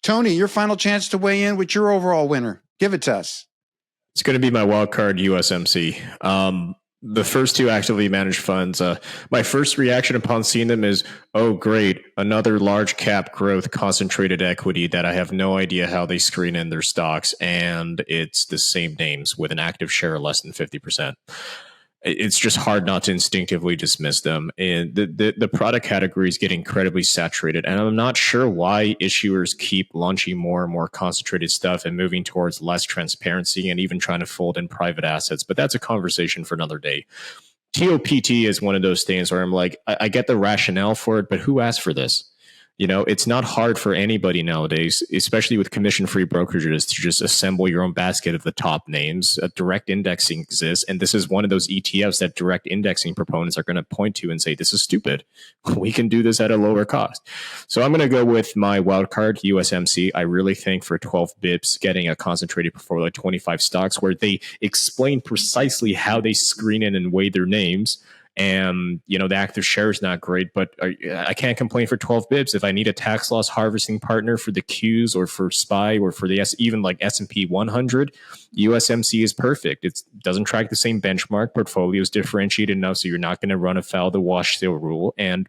Tony, your final chance to weigh in with your overall winner. Give it to us. It's going to be my wildcard USMC. The first two actively managed funds, my first reaction upon seeing them is, oh, great, another large cap growth concentrated equity that I have no idea how they screen in their stocks. And it's the same names with an active share of less than 50%. It's just hard not to instinctively dismiss them. And the product categories get incredibly saturated. And I'm not sure why issuers keep launching more and more concentrated stuff and moving towards less transparency and even trying to fold in private assets. But that's a conversation for another day. TOPT is one of those things where I'm like, I get the rationale for it, but who asked for this? You know, it's not hard for anybody nowadays, especially with commission-free brokerages, to just assemble your own basket of the top names. Direct indexing exists, and this is one of those ETFs that direct indexing proponents are going to point to and say, this is stupid. We can do this at a lower cost. So I'm going to go with my wildcard, USMC. I really think for 12 bips, getting a concentrated portfolio of 25 stocks where they explain precisely how they screen in and weigh their names. And, you know, the active share is not great, but I can't complain for 12 bips. If I need a tax loss harvesting partner for the Qs or for SPY or for the even like S&P 100, USMC is perfect. It doesn't track the same benchmark. Portfolio is differentiated enough so you're not going to run afoul of the wash sale rule. And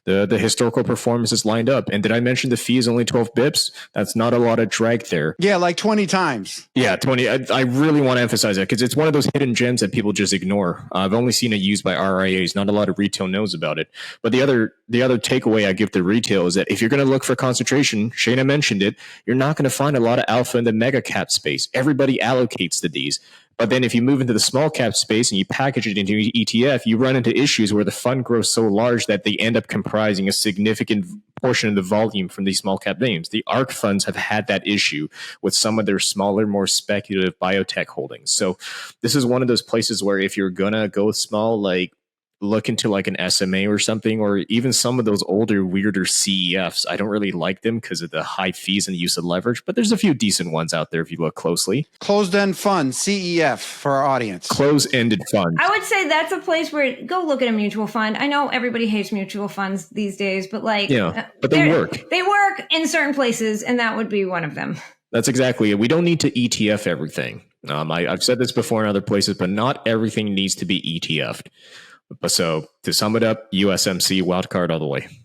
the historical performance is lined up. And did I mention the fee is only 12 bips? That's not a lot of drag there. Yeah, like 20 times. Yeah, 20. I really want to emphasize that because it's one of those hidden gems that people just ignore. I've only seen it used by RIAs. Not a lot of retail knows about it. But the other takeaway I give to retail is that if you're going to look for concentration, Shana mentioned it, you're not going to find a lot of alpha in the mega cap space. Everybody allocates to these. But then if you move into the small cap space and you package it into ETF, you run into issues where the fund grows so large that they end up comprising a significant portion of the volume from these small cap names. The ARK funds have had that issue with some of their smaller, more speculative biotech holdings. So this is one of those places where if you're going to go small, like look into like an SMA or something, or even some of those older, weirder CEFs. I don't really like them because of the high fees and the use of leverage, but there's a few decent ones out there if you look closely. Closed-end fund, CEF, for our audience. Closed-ended fund. I would say that's a place where go look at a mutual fund. I know everybody hates mutual funds these days, but like, yeah, but they work. They work in certain places, and that would be one of them. That's exactly it. We don't need to ETF everything. I've said this before in other places, but not everything needs to be ETF'd. So to sum it up, USMC wildcard all the way.